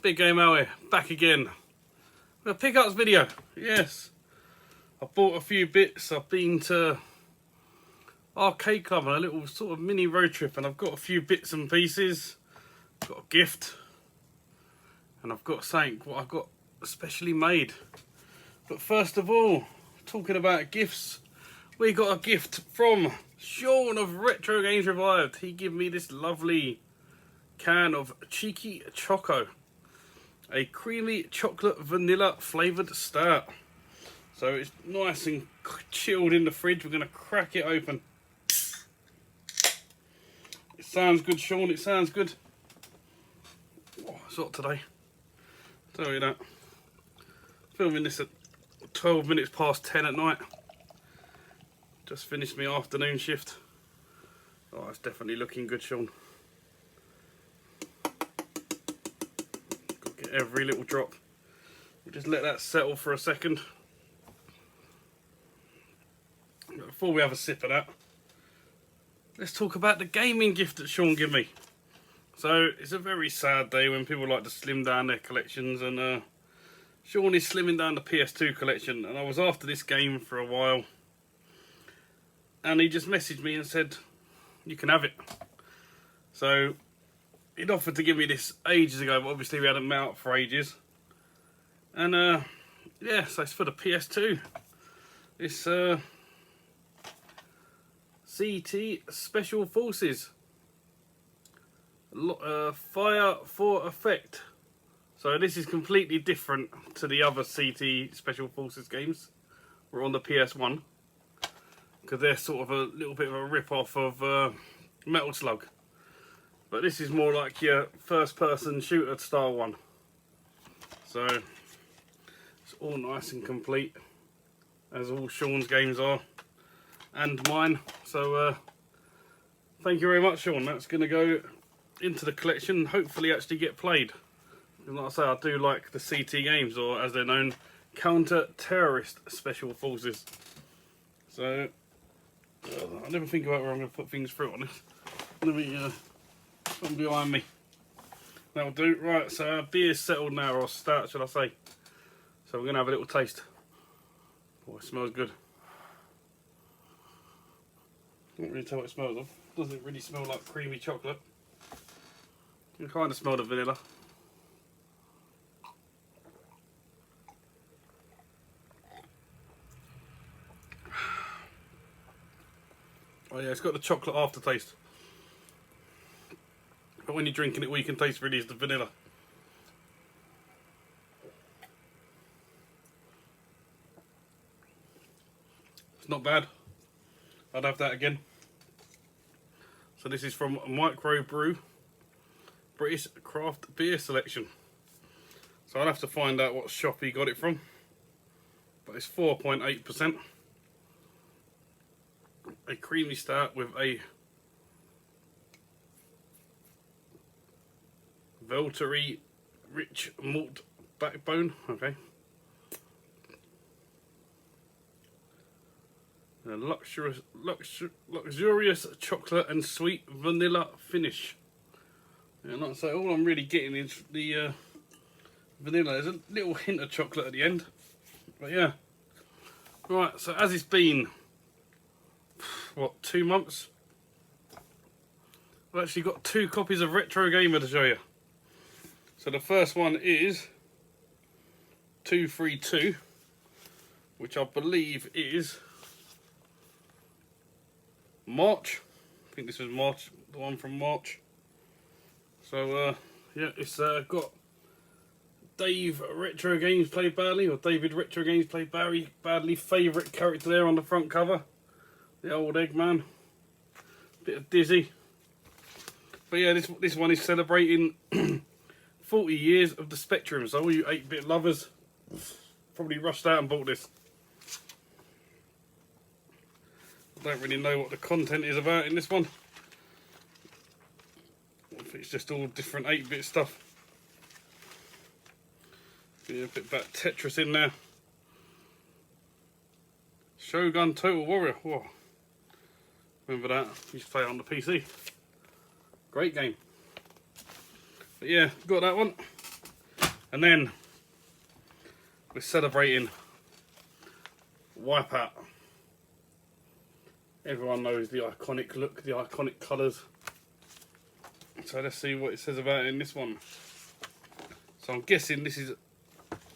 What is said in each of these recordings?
Big Game Hour, back again. A pickups video, yes. I bought a few bits. I've been to Arcade Club on a little sort of mini road trip, and I've got a few bits and pieces. Got a gift, and I've got something what I've got specially made. But first of all, talking about gifts, we got a gift from Sean of Retro Games Revived. He gave me this lovely can of Cheeky Choco, a creamy chocolate vanilla flavoured stout. So it's nice and chilled in the fridge. We're going to crack it open. It sounds good, Sean, it sounds good. Oh, it's hot today, tell you that. Filming this at 12 minutes past 10 at night. Just finished my afternoon shift. Oh, it's definitely looking good, Sean. Got to get every little drop. We'll just let that settle for a second. Before we have a sip of that, let's talk about the gaming gift that Sean gave me. So it's a very sad day when people like to slim down their collections, and Sean is slimming down the PS2 collection, and I was after this game for a while, and he just messaged me and said you can have it. So he'd offered to give me this ages ago, but obviously we hadn't met up for ages. And yeah, so it's for the PS2. It's CT Special Forces, Fire for Effect. So this is completely different to the other CT Special Forces games. We're on the PS1, because they're sort of a little bit of a rip-off of Metal Slug. But this is more like your first-person shooter style one. So it's all nice and complete, as all Sean's games are, and mine. So thank you very much, Sean. That's going to go into the collection and hopefully actually get played. And like I say, I do like the CT games, or as they're known, Counter-Terrorist Special Forces. So I never think about where I'm going to put things through on this. Let me put them behind me. That'll do. Right, so our beer's settled now, or stout should I say. So we're going to have a little taste. Oh, it smells good. Can't really tell what it smells of. Doesn't really smell like creamy chocolate. You can kind of smell the vanilla. Oh yeah, it's got the chocolate aftertaste. But when you're drinking it, all you can taste really is the vanilla. It's not bad. I'd have that again. So this is from Micro Brew, British Craft Beer Selection. So I'll have to find out what shop he got it from. But it's 4.8%. A creamy stout with a velvety rich malt backbone. Okay. A luxurious chocolate and sweet vanilla finish. And like I say, all I'm really getting is the vanilla. There's a little hint of chocolate at the end, but yeah. Right, so as it's been, what, 2 months? I've actually got 2 copies of Retro Gamer to show you. So the first one is 232, which I believe is March. I think this was March, the one from March. So yeah, it's got Dave Retro Games Played Badly, or David Retro Games Played Badly favourite character there on the front cover. The old Eggman. Bit of Dizzy. But yeah, this one is celebrating 40 years of the Spectrum. So all you 8-bit lovers probably rushed out and bought this. I don't really know what the content is about in this one. If it's just all different 8-bit stuff. Yeah, a bit about Tetris in there. Shogun Total Warrior. Whoa. Remember that? Used to play it on the PC. Great game. But yeah, got that one. And then we're celebrating Wipeout. Everyone knows the iconic look, the iconic colours. So let's see what it says about it in this one. So I'm guessing this is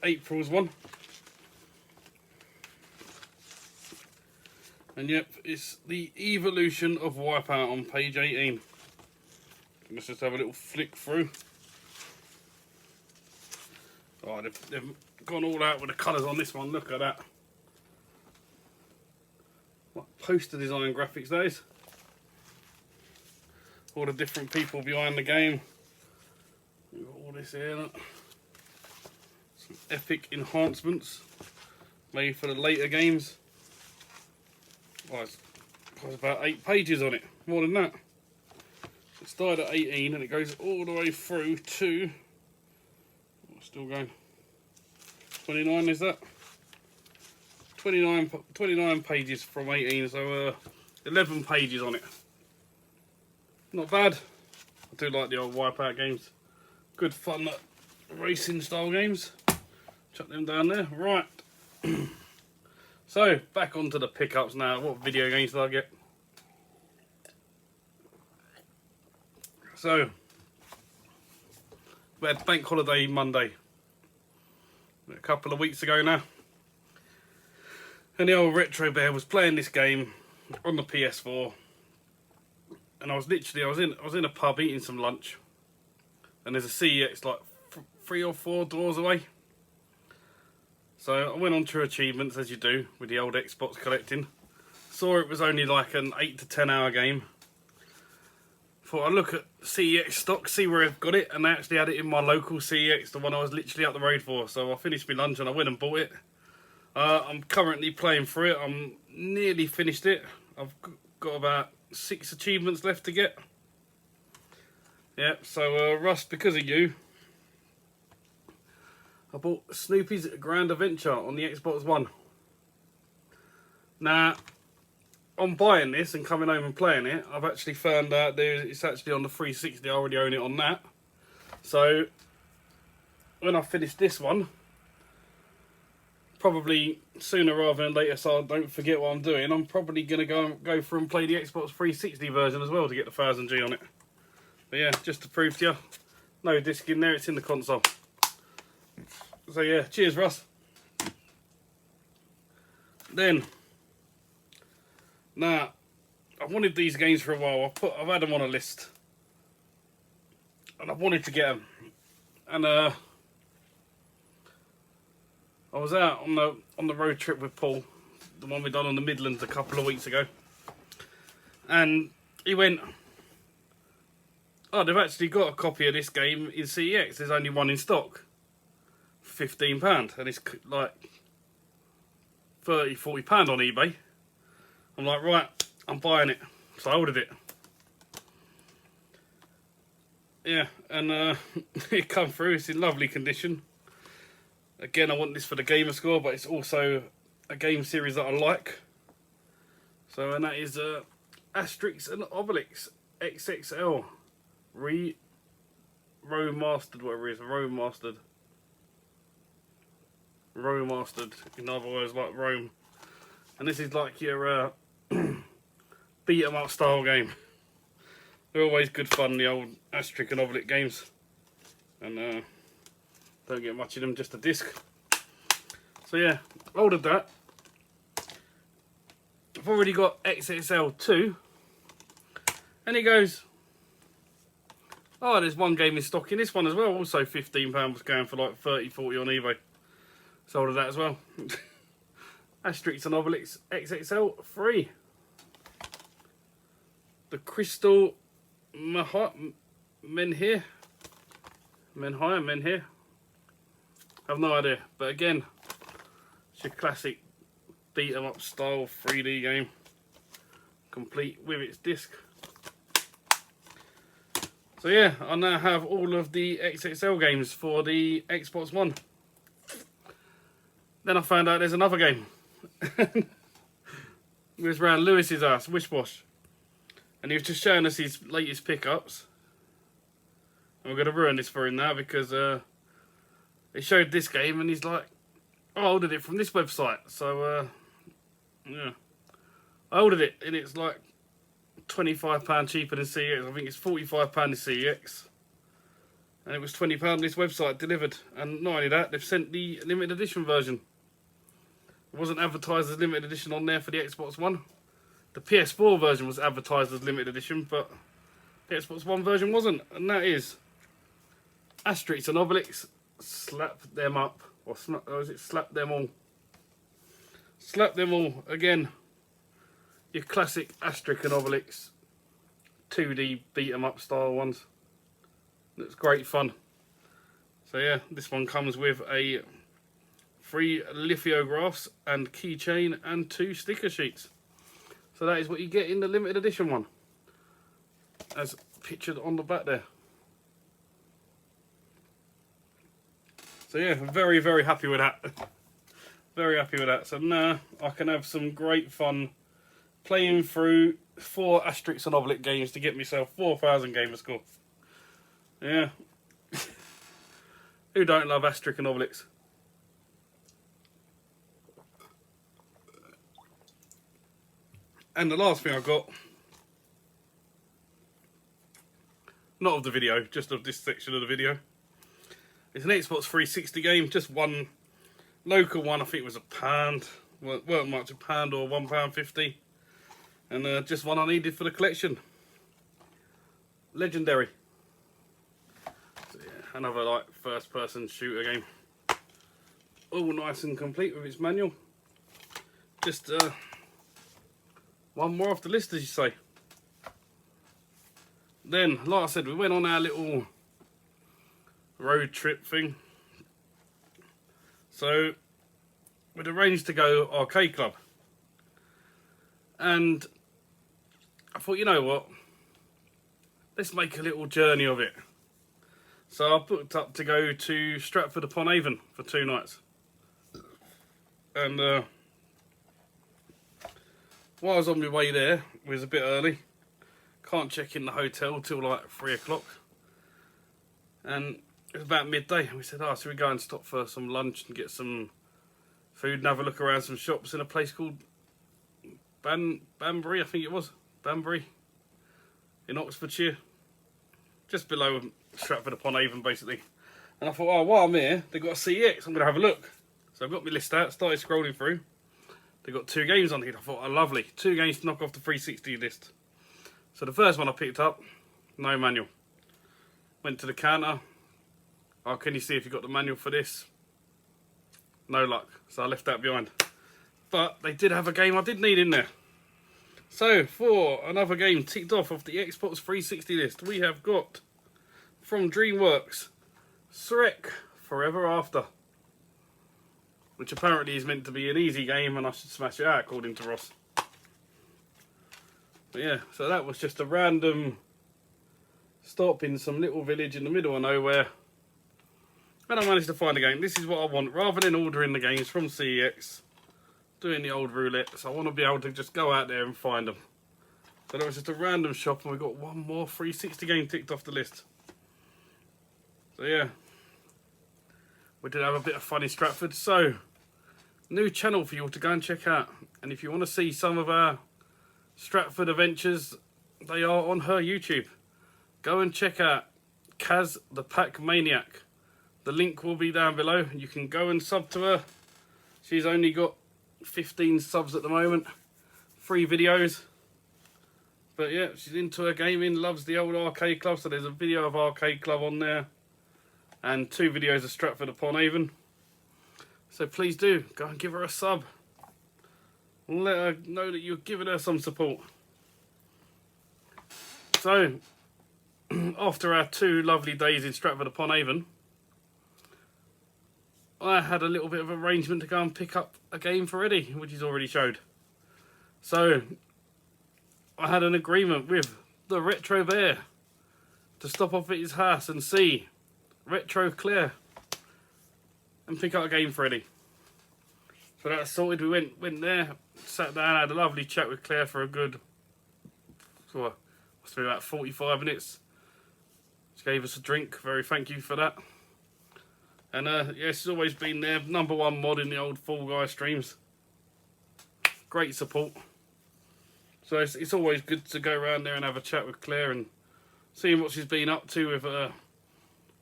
April's one. And yep, it's the evolution of Wipeout on page 18. Let's just have a little flick through. Oh, they've gone all out with the colours on this one. Look at that. What poster design graphics those. All the different people behind the game. We've got all this here. Look. Some epic enhancements made for the later games. Oh, it's about 8 pages on it. More than that. It started at 18 and it goes all the way through to... Still going. 29 is that? 29 pages from 18, so 11 pages on it. Not bad. I do like the old Wipeout games. Good fun racing style games. Chuck them down there. Right. So, back onto the pickups now. What video games did I get? So, we had Bank Holiday Monday. A couple of weeks ago now. And the old Retro Bear was playing this game on the PS4. And I was in a pub eating some lunch. And there's a CEX like 3 or 4 doors away. So I went on to achievements, as you do with the old Xbox collecting. Saw it was only like an 8 to 10 hour game. Thought I'd look at CEX stock, see where I've got it, and they actually had it in my local CEX, the one I was literally up the road for. So I finished my lunch and I went and bought it. I'm currently playing through it. I'm nearly finished it. I've got about 6 achievements left to get. Yeah, so Russ, because of you, I bought Snoopy's Grand Adventure on the Xbox One. Now, on buying this and coming home and playing it, I've actually found out it's actually on the 360. I already own it on that. So, when I finish this one, probably sooner rather than later, so I don't forget what I'm doing, I'm probably going to go through and play the Xbox 360 version as well to get the 1000G on it. But yeah, just to prove to you, no disc in there, it's in the console. So yeah, cheers Russ. Then, now, I wanted these games for a while. I've had them on a list, and I wanted to get them. And I was out on the road trip with Paul, the one we done on the Midlands a couple of weeks ago, and he went, "Oh, they've actually got a copy of this game in CEX. There's only one in stock, £15, and it's like £30–40 on eBay." I'm like, right, I'm buying it. So I ordered it. Yeah, and it come through. It's in lovely condition. Again, I want this for the gamer score, but it's also a game series that I like. So, and that is Asterix and Obelix XXL Remastered, whatever it is, Remastered, in other words, like Rome. And this is like your beat 'em up style game. They're always good fun, the old Asterix and Obelix games. And don't get much of them, just a disc. So yeah, ordered that. I've already got XXL 2. And he goes, "Oh, there's one game in stock in this one as well. Also £15 was going for like 30–40 on eBay." So I ordered that as well. Asterix and Obelix XXL 3. The Crystal Menhir. I have no idea, but again, it's your classic beat 'em up style 3D game, complete with its disc. So yeah, I now have all of the XXL games for the Xbox One. Then I found out there's another game. It was around Lewis's house, Wish Wash, and he was just showing us his latest pickups. And we're going to ruin this for him now because They showed this game and he's like, oh, I ordered it from this website. So, yeah. I ordered it and it's like £25 cheaper than CEX. I think it's £45 in CEX. And it was £20 on this website delivered. And not only that, they've sent the limited edition version. It wasn't advertised as limited edition on there for the Xbox One. The PS4 version was advertised as limited edition, but the Xbox One version wasn't. And that is Asterix and Obelix, slap them up. Or is it slap them all? Slap them all again. Your classic Asterix and Obelix 2D beat 'em up style ones. It's great fun. So yeah, this one comes with a 3 lithographs and keychain and 2 sticker sheets. So that is what you get in the limited edition one, as pictured on the back there. So yeah, very, very happy with that. Very happy with that. So now I can have some great fun playing through 4 Asterix and Obelix games to get myself 4,000 gamer score. Yeah. Who don't love Asterix and Obelix? And the last thing I got, not of the video, just of this section of the video, it's an Xbox 360 game, just one local one. I think it was £1, weren't much, £1 or £1.50, and just one I needed for the collection. Legendary. So yeah, another like first-person shooter game, all nice and complete with its manual. Just one more off the list, as you say. Then, like I said, we went on our little road trip thing. So, we'd arranged to go arcade club. And I thought, you know what? Let's make a little journey of it. So I booked up to go to Stratford-upon-Avon for 2 nights. And while I was on my way there, it was a bit early. Can't check in the hotel till like 3 o'clock. And it was about midday. And we said, oh, so we go and stop for some lunch and get some food and have a look around some shops in a place called Banbury, I think it was. Banbury in Oxfordshire. Just below Stratford-upon-Avon, basically. And I thought, oh, while I'm here, they've got a CEX. I'm going to have a look. So I've got my list out, started scrolling through. They've got 2 games on here. I thought, oh, lovely. 2 games to knock off the 360 list. So the first one I picked up, no manual. Went to the counter. Oh, can you see if you got the manual for this? No luck. So I left that behind. But they did have a game I did need in there. So for another game ticked off the Xbox 360 list, we have got from DreamWorks, Shrek Forever After. Which apparently is meant to be an easy game and I should smash it out according to Ross. But yeah, so that was just a random stop in some little village in the middle of nowhere. And I managed to find a game. This is what I want, rather than ordering the games from CEX, doing the old roulette. So I want to be able to just go out there and find them. So that was just a random shop and we got one more 360 game ticked off the list. So yeah. We did have a bit of fun in Stratford, so new channel for you all to go and check out. And if you want to see some of our Stratford adventures, they are on her YouTube. Go and check out Kaz the Pac Maniac. The link will be down below. You can go and sub to her. She's only got 15 subs at the moment. 3 videos. But yeah, she's into her gaming, loves the old arcade club, so there's a video of arcade club on there. And 2 videos of Stratford-upon-Avon. So please do, go and give her a sub. Let her know that you're giving her some support. So, after our 2 lovely days in Stratford-upon-Avon, I had a little bit of arrangement to go and pick up a game for Eddie, which he's already showed. So, I had an agreement with the Retro Bear to stop off at his house and see Retro Claire and pick up a game for Eddie. So that's sorted. We went there, sat down, had a lovely chat with Claire for a good, must be about 45 minutes. She gave us a drink. Very thank you for that. And yeah, it's always been their #1 mod in the old Fall Guy streams. Great support. So it's always good to go around there and have a chat with Claire and seeing what she's been up to with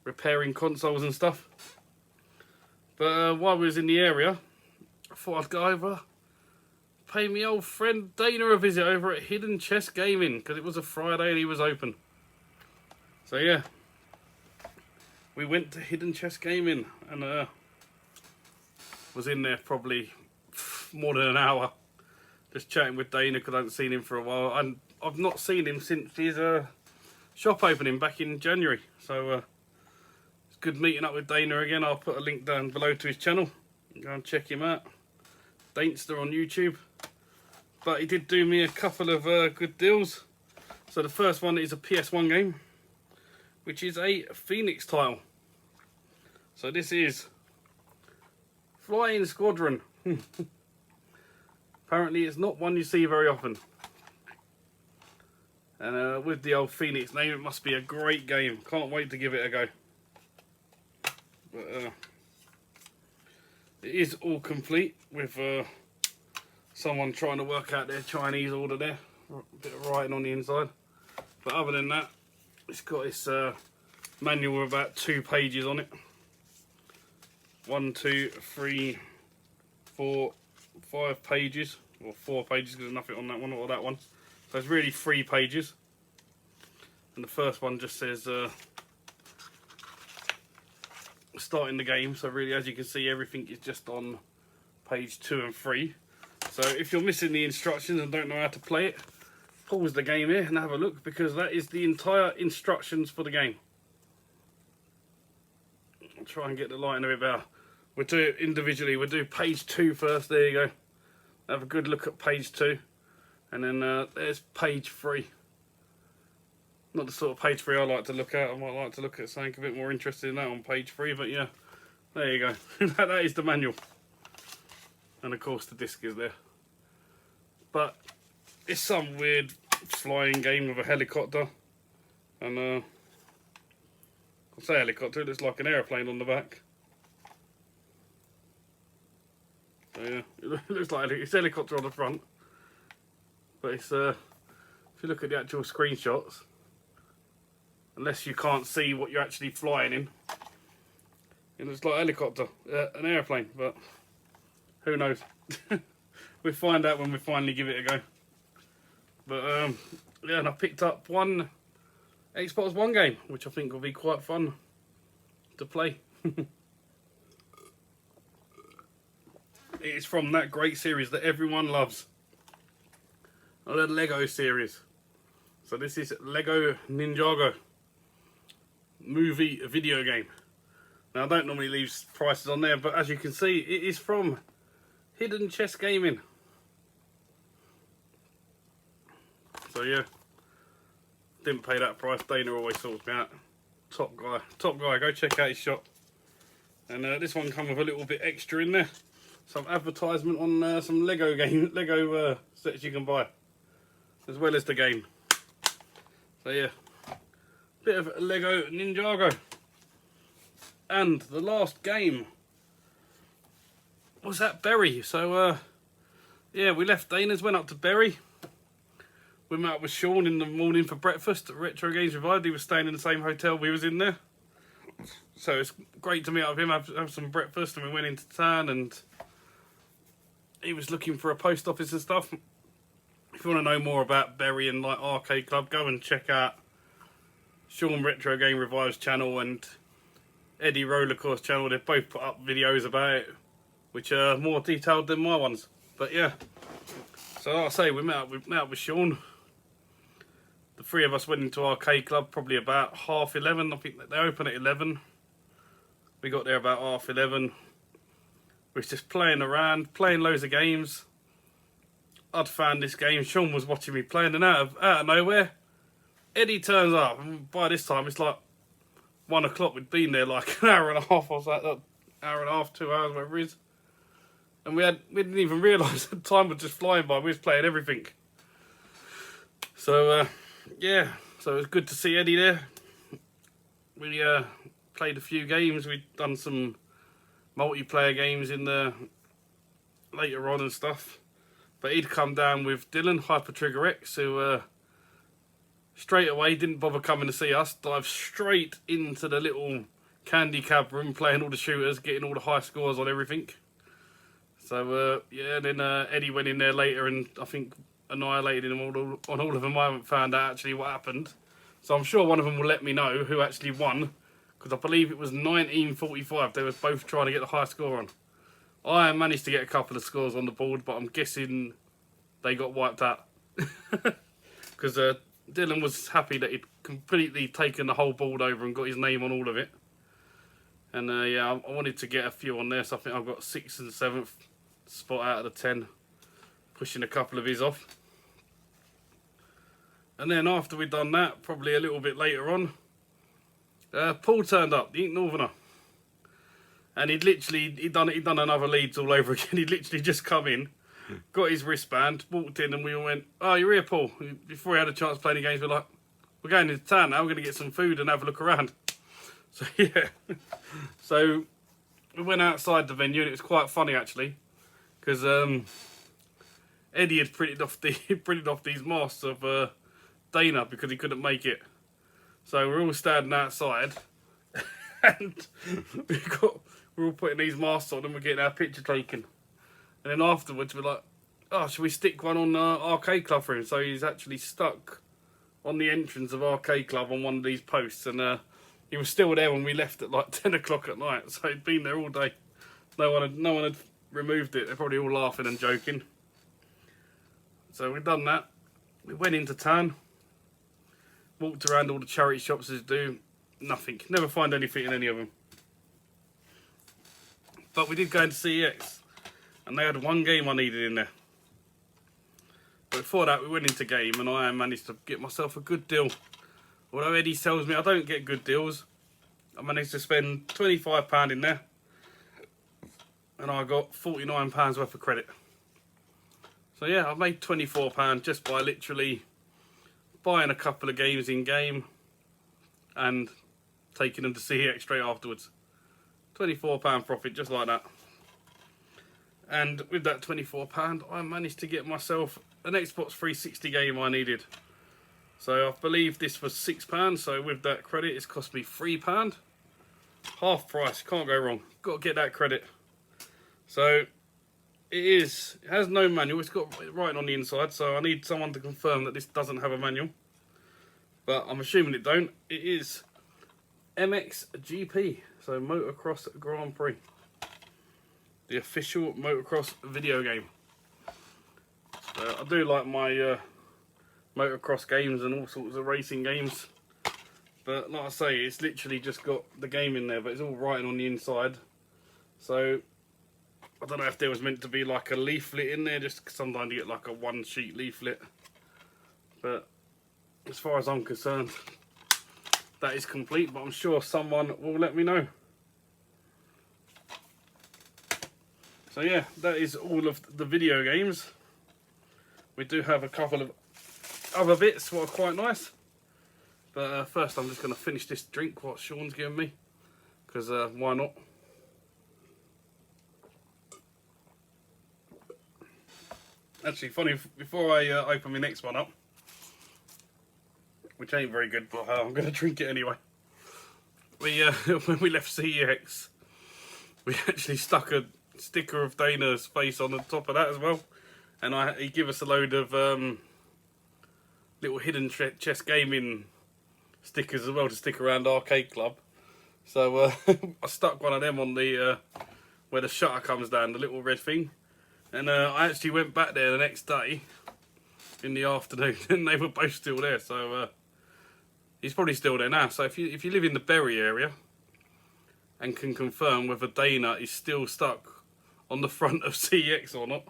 repairing consoles and stuff. But while we was in the area, I thought I'd go over, pay my old friend Dana a visit over at Hidden Chest Gaming, because it was a Friday and he was open. So yeah, we went to Hidden Chest Gaming and was in there probably more than an hour, just chatting with Dana because I hadn't seen him for a while. And I've not seen him since his shop opening back in January. So it's good meeting up with Dana again. I'll put a link down below to his channel. Go and check him out. Danester on YouTube. But he did do me a couple of good deals. So the first one is a PS1 game, which is a Phoenix title. So this is Flying Squadron. Apparently it's not one you see very often. And with the old Phoenix name, it must be a great game. Can't wait to give it a go. But it is all complete with someone trying to work out their Chinese order there. A bit of writing on the inside. But other than that, it's got its manual with about 2 pages on it. 1, 2, 3, 4, 5 pages. Or 4 pages because there's nothing on that one or that one. So it's really 3 pages. And the first one just says starting the game. So really, as you can see, everything is just on page 2 and 3. So if you're missing the instructions and don't know how to play it, pause the game here and have a look, because that is the entire instructions for the game. I'll try and get the lighting a bit better. We'll do it individually. We'll do page 2 first. There you go. Have a good look at page 2. And then there's page 3. Not the sort of page 3 I like to look at. I might like to look at something a bit more interesting than that on page 3. But yeah, there you go. That is the manual. And of course the disc is there. But it's some weird flying game with a helicopter. And I say helicopter, it looks like an aeroplane on the back. So yeah, it looks like it's helicopter on the front. But it's if you look at the actual screenshots, unless you can't see what you're actually flying in, it looks like a helicopter, an airplane. But who knows? We'll find out when we finally give it a go. But yeah, and I picked up one Xbox One game, which I think will be quite fun to play. It is from that great series that everyone loves. The Lego series. So this is Lego Ninjago movie video game. Now I don't normally leave prices on there, but as you can see, it is from Hidden Chest Gaming. So yeah, didn't pay that price. Dana always sorts me out. Top guy, go check out his shop. And this one come with a little bit extra in there. Some advertisement on some Lego sets you can buy, as well as the game. So yeah, bit of Lego Ninjago. And the last game was at Bury. So yeah, we left Dana's, went up to Bury. We met up with Sean in the morning for breakfast at Retro Games Revived. He was staying in the same hotel we was in there. So it's great to meet up with him, have some breakfast, and we went into town, and he was looking for a post office and stuff. If you want to know more about Bury and like Arcade Club, go and check out Sean Retro Game Revive's channel and Eddie Rollerxcore's channel. They've both put up videos about it, which are more detailed than my ones. But yeah, so like I say, we met up with Sean. The 3 of us went into Arcade Club probably about 11:30. I think they open at 11. We got there about 11:30. We was just playing around, playing loads of games. I'd found this game. Sean was watching me playing, and out of nowhere, Eddie turns up. And by this time, it's like 1 o'clock. We'd been there like an hour and a half, or so, hour and a half, 2 hours, whatever it is. And we didn't even realise the time was just flying by. We was playing everything. So yeah, so it was good to see Eddie there. We played a few games. We'd done some multiplayer games in the later on and stuff. But he'd come down with Dylan, Hyper Trigger X, who straight away didn't bother coming to see us, dive straight into the little candy cab room, playing all the shooters, getting all the high scores on everything. So yeah, and then Eddie went in there later and I think annihilated him on all of them. I haven't found out actually what happened, so I'm sure one of them will let me know who actually won, because I believe it was 1945. They were both trying to get the high score on. I managed to get a couple of scores on the board, but I'm guessing they got wiped out because Dylan was happy that he'd completely taken the whole board over and got his name on all of it. And yeah, I wanted to get a few on there, so I think I've got 6th and 7th spot out of the 10, pushing a couple of his off. And then after we'd done that, probably a little bit later on, Paul turned up, the Ink Northerner. And he'd done another Leeds all over again. He'd literally just come in, got his wristband, walked in, and we all went, "Oh, you're here, Paul." Before he had a chance to play any games, we were like, "We're going into town now, we're going to get some food and have a look around." So yeah, so we went outside the venue and it was quite funny actually, because Eddie had printed off these masks of Dana because he couldn't make it. So we're all standing outside and we're all putting these masks on and we're getting our picture taken. And then afterwards we're like, "Oh, should we stick one on Arcade Club for him?" So he's actually stuck on the entrance of Arcade Club on one of these posts, and he was still there when we left at like 10 o'clock at night, so he'd been there all day. No one had removed it. They're probably all laughing and joking. So we've done that. We went into town, walked around all the charity shops as do. Nothing. Never find anything in any of them. But we did go into CEX, and they had one game I needed in there. But before that, we went into game, and I managed to get myself a good deal. Although Eddie tells me I don't get good deals, I managed to spend £25 in there, and I got £49 worth of credit. So yeah, I've made £24 just by literally buying a couple of games in game and taking them to CEX straight afterwards. £24 profit just like that. And with that £24, I managed to get myself an Xbox 360 game I needed. So I believe this was £6, so with that credit it's cost me £3. Half price, can't go wrong. Got to get that credit. So it has no manual, it's got writing on the inside, so I need someone to confirm that this doesn't have a manual. But I'm assuming it don't. It is MXGP, so Motocross Grand Prix. The official motocross video game. So I do like my motocross games and all sorts of racing games, but like I say, it's literally just got the game in there, but it's all writing on the inside. So I don't know if there was meant to be like a leaflet in there, just sometimes you get like a one sheet leaflet, but as far as I'm concerned that is complete, but I'm sure someone will let me know. So yeah, that is all of the video games. We do have a couple of other bits what are quite nice, but first I'm just going to finish this drink what Sean's given me, because why not. Actually, funny, before I open my next one up, which ain't very good, but I'm going to drink it anyway. We when we left CEX, we actually stuck a sticker of Dana's face on the top of that as well, and he gave us a load of little hidden chess gaming stickers as well to stick around Arcade Club. So I stuck one of them on the where the shutter comes down, the little red thing, and I actually went back there the next day in the afternoon and they were both still there. So he's probably still there now. So if you live in the Bury area and can confirm whether Dana is still stuck on the front of CEX or not,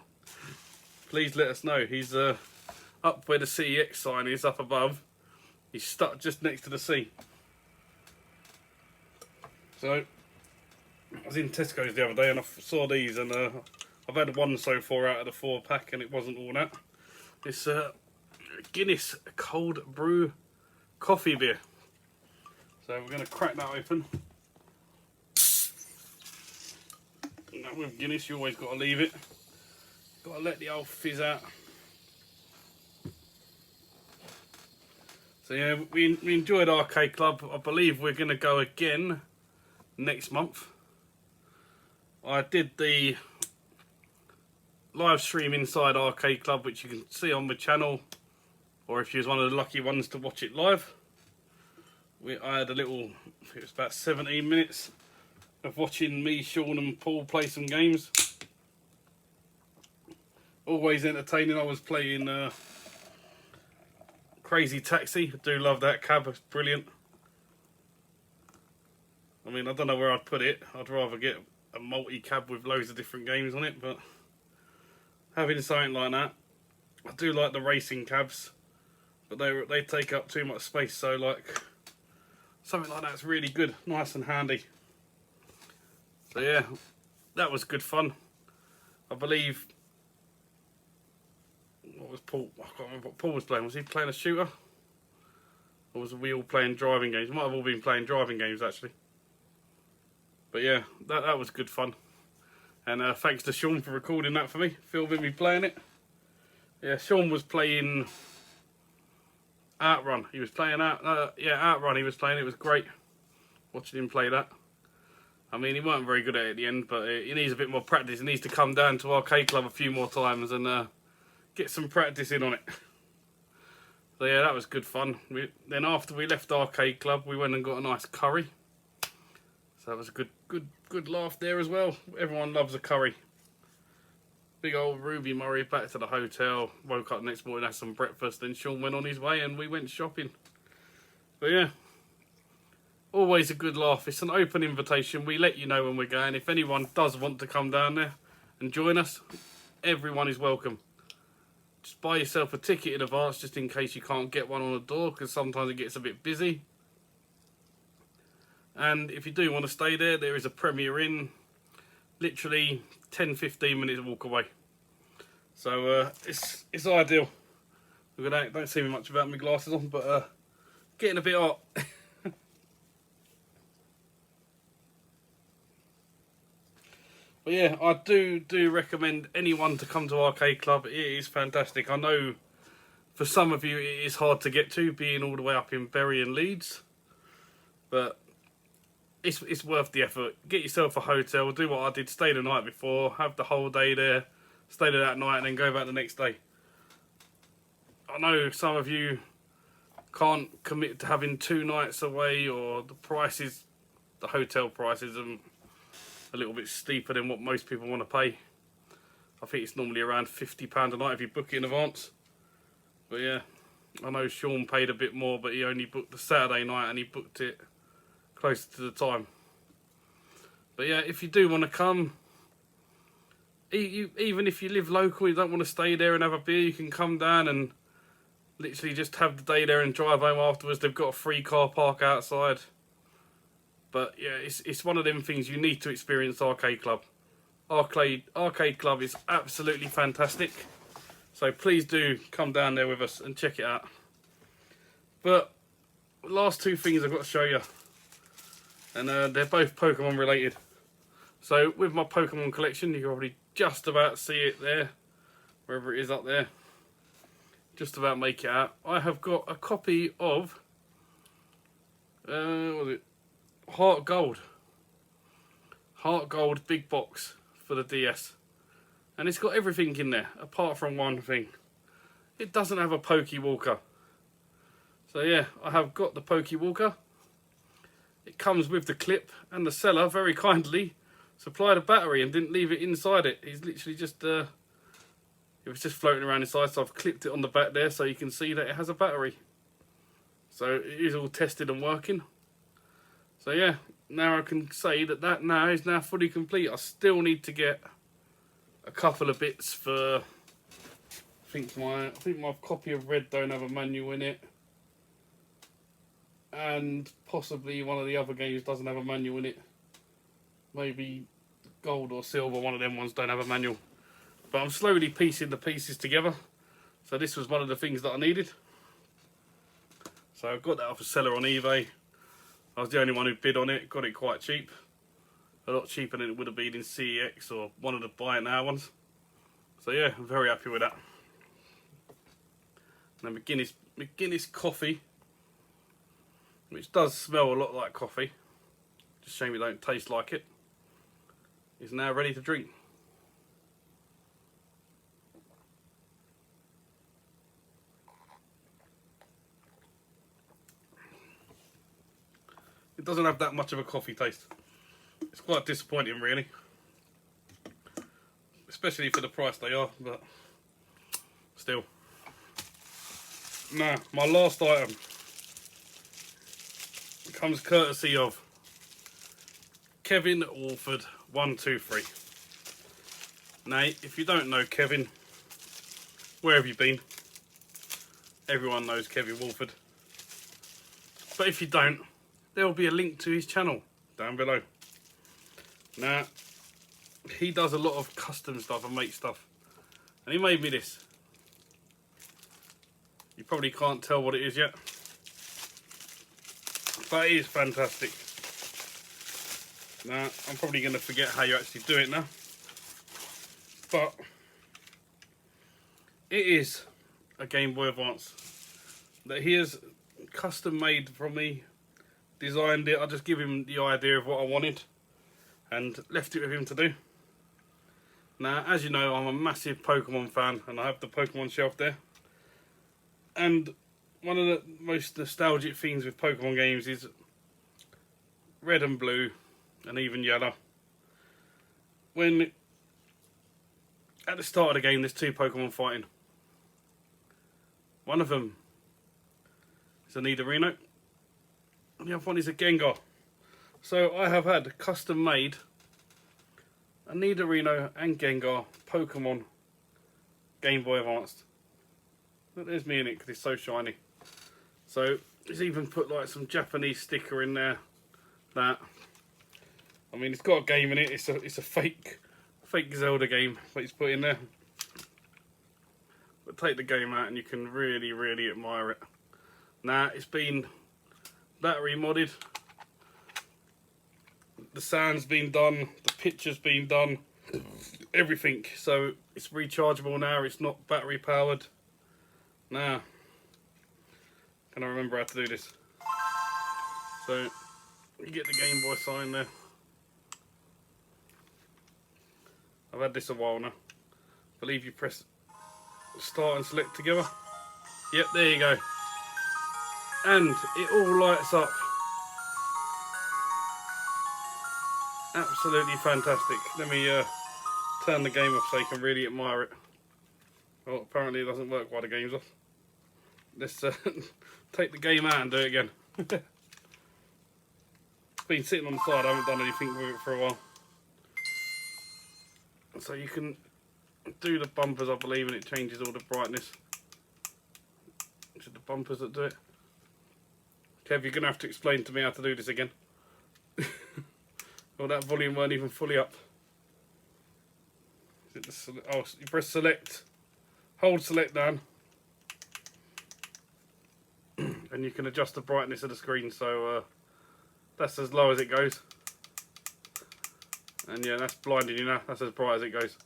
please let us know. He's up where the CEX sign is, up above. He's stuck just next to the sea. So I was in Tesco's the other day and I saw these, and I've had one so far out of the 4-pack and it wasn't all that. It's Guinness cold brew coffee beer. So we're going to crack that open. with Guinness, you always got to leave it. Got to let the old fizz out. So yeah, we enjoyed Arcade Club. I believe we're going to go again next month. I did the live stream inside Arcade Club, which you can see on the channel, or if you was one of the lucky ones to watch it live. I had a little, I think it was about 17 minutes of watching me, Sean and Paul play some games. Always entertaining. I was playing Crazy Taxi. I do love that cab, it's brilliant. I mean, I don't know where I'd put it. I'd rather get a multi-cab with loads of different games on it, but having something like that. I do like the racing cabs, but they take up too much space, so like something like that's really good, nice and handy. So yeah, that was good fun. I believe, what was Paul? I can't remember what Paul was playing. Was he playing a shooter? Or was we all playing driving games? Might have all been playing driving games actually. But yeah, that was good fun. And thanks to Sean for recording that for me, filming me playing it. Yeah, Sean was playing Outrun. He was playing Outrun. He was playing. It was great watching him play that. I mean, he weren't very good at it at the end, but he needs a bit more practice. He needs to come down to Arcade Club a few more times and get some practice in on it. So yeah, that was good fun. Then after we left Arcade Club, we went and got a nice curry. So that was a good laugh there as well. Everyone loves a curry. Big old Ruby Murray back to the hotel. Woke up the next morning, had some breakfast. Then Sean went on his way and we went shopping. But yeah, always a good laugh. It's an open invitation. We let you know when we're going. If anyone does want to come down there and join us, everyone is welcome. Just buy yourself a ticket in advance just in case you can't get one on the door, because sometimes it gets a bit busy. And if you do want to stay there, there is a Premier Inn, literally 10-15 minutes walk away. So it's ideal. Look at that, don't see me much without my glasses on, but getting a bit hot. But yeah, I do recommend anyone to come to Arcade Club. It is fantastic. I know for some of you it is hard to get to, being all the way up in Bury and Leeds, but it's worth the effort. Get yourself a hotel, do what I did, stay the night before, have the whole day there, stay there that night and then go back the next day. I know some of you can't commit to having 2 nights away, or the prices, the hotel prices are a little bit steeper than what most people want to pay. I think it's normally around £50 a night if you book it in advance. But yeah, I know Sean paid a bit more, but he only booked the Saturday night and he booked it closer to the time. But yeah, if you do want to come, even if you live local, you don't want to stay there and have a beer, you can come down and literally just have the day there and drive home afterwards. They've got a free car park outside. But yeah, it's one of them things you need to experience. Arcade Club. Arcade Club is absolutely fantastic. So please do come down there with us and check it out. But last 2 things I've got to show you. And they're both Pokemon related. So with my Pokemon collection, you can probably just about see it there. Wherever it is up there. Just about make it out. I have got a copy of... what was it? Heart Gold big box for the DS, and it's got everything in there apart from one thing. It doesn't have a Pokewalker. So yeah, I have got the Pokewalker. It comes with the clip, and the seller very kindly supplied a battery and didn't leave it inside it. He's literally just it was just floating around inside, so I've clipped it on the back there so you can see that it has a battery. So it is all tested and working. So yeah, now I can say that now is now fully complete. I still need to get a couple of bits for. I think my copy of Red don't have a manual in it, and possibly one of the other games doesn't have a manual in it. Maybe Gold or Silver, one of them ones don't have a manual. But I'm slowly piecing the pieces together. So this was one of the things that I needed. So I've got that off a seller on eBay. I was the only one who bid on it, got it quite cheap. a lot cheaper than it would have been in CEX or one of the buy it now ones. So yeah, I'm very happy with that. Now McGuinness coffee, which does smell a lot like coffee, just shame it don't taste like it, is now ready to drink. It doesn't have that much of a coffee taste. It's quite disappointing really, especially for the price they are, but still. Now, my last item comes courtesy of Kevin Wolford 123. Now, if you don't know Kevin, where have you been? Everyone knows Kevin Wolford. But if you don't, there will be a link to his channel down below. Now, he does a lot of custom stuff and make stuff. And he made me this. You probably can't tell what it is yet, but it is fantastic. Now, I'm probably going to forget how you actually do it now, but it is a Game Boy Advance that he has custom made from me, designed it. I just give him the idea of what I wanted and left it with him to do. Now, as you know, I'm a massive Pokemon fan and I have the Pokemon shelf there. And one of the most nostalgic things with Pokemon games is red and blue and even yellow. When at the start of the game there's two Pokemon fighting. One of them is a Nidorino and the other one is a Gengar. So I have had custom made a Nidorino and Gengar Pokemon Game Boy Advanced. But there's me in it because it's so shiny. So he's even put like some Japanese sticker in there. That, I mean, it's got a game in it. It's a fake Zelda game that he's put in there. But take the game out and you can really admire it. Now it's been battery modded. The sound's been done. The picture's been done. Everything. So it's rechargeable now. It's not battery powered. Now, can I remember how to do this? So, you get the Game Boy sign there. I've had this a while now. I believe you press start and select together. Yep, there you go. And it all lights up. Absolutely fantastic. Let me turn the game off so you can really admire it. Well, apparently it doesn't work while the game's off. Let's take the game out and do it again. It's been sitting on the side, I haven't done anything with it for a while. So you can do the bumpers, I believe, and it changes all the brightness. Is it the bumpers that do it? Kev, you're going to have to explain to me how to do this again. Well, that volume weren't even fully up. Is it the oh, you press select. Hold select down and you can adjust the brightness of the screen, so that's as low as it goes, and yeah, that's blinding you now, that's as bright as it goes.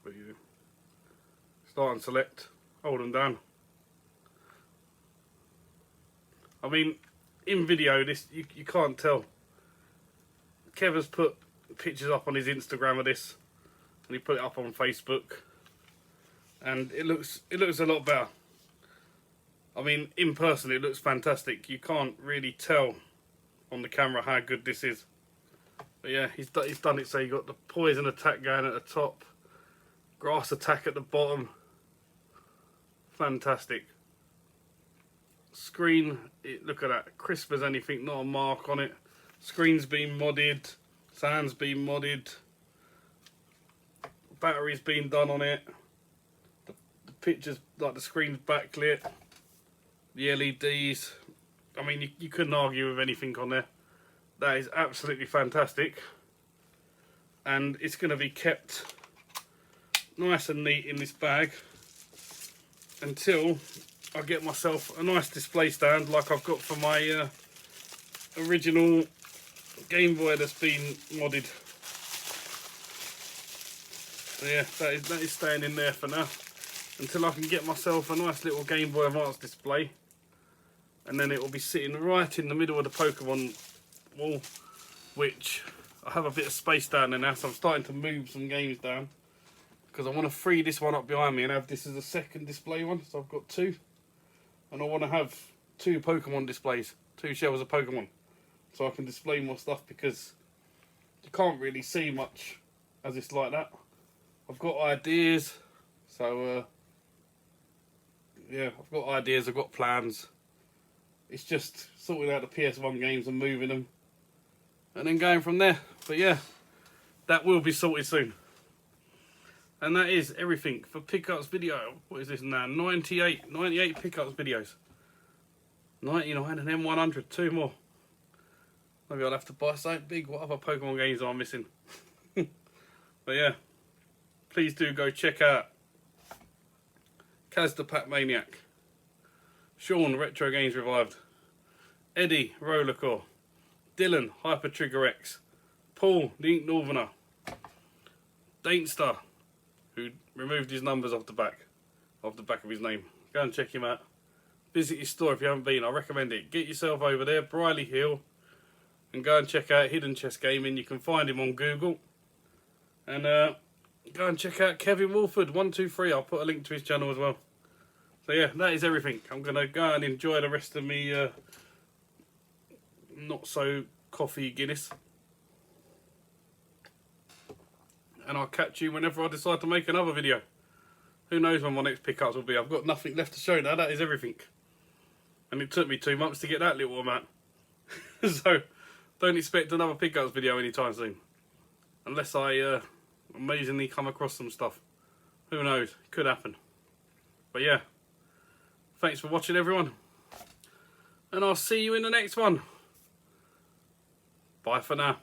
But you start and select, hold them down. I mean, in video this you can't tell. Kev has put pictures up on his Instagram of this, and he put it up on Facebook, and it looks a lot better. I mean, in person it looks fantastic. You can't really tell on the camera how good this is, but yeah, he's done it so you got the poison attack going at the top, grass attack at the bottom. Fantastic. Screen, look at that, crisp as anything, not a mark on it. Screen's been modded, sound's been modded, battery's been done on it, the pictures, like the screen's backlit, the LEDs. I mean, you couldn't argue with anything on there. That is absolutely fantastic, and it's going to be kept nice and neat in this bag until I get myself a nice display stand like I've got for my original Game Boy that's been modded. So yeah, that is staying in there for now, until I can get myself a nice little Game Boy Advance display, and then it will be sitting right in the middle of the Pokemon wall, which I have a bit of space down there now, so I'm starting to move some games down, because I want to free this one up behind me and have this as a second display one. So I've got two, and I want to have two Pokemon displays, two shelves of Pokemon, so I can display more stuff, because you can't really see much as it's like that. I've got ideas, so yeah, I've got ideas, I've got plans. It's just sorting out the PS1 games and moving them, and then going from there. But yeah, that will be sorted soon. And that is everything for Pickups video. What is this now? 98 Pickups videos. 99 and then 100, two more. Maybe I'll have to buy something big. What other Pokemon games am I missing? But yeah, please do go check out Kaz the Pac, Maniac, Sean, Retro Games Revived, Eddie, Rollerxcore, Dylan, Hyper Trigger X, Paul, the Ink Northerner, Danester, who removed his numbers off the back of his name. Go and check him out. Visit his store if you haven't been. I recommend it. Get yourself over there, Briley Hill, and go and check out Hidden Chest Gaming. You can find him on Google. And go and check out Kevin Wolford 123. I'll put a link to his channel as well. So yeah, that is everything. I'm gonna go and enjoy the rest of me not so coffee Guinness, and I'll catch you whenever I decide to make another video. Who knows when my next pickups will be. I've got nothing left to show now. That is everything, and it took me 2 months to get that little amount. So don't expect another pickups video anytime soon, unless I amazingly come across some stuff. Who knows, it could happen. But yeah, thanks for watching everyone, and I'll see you in the next one. Bye for now.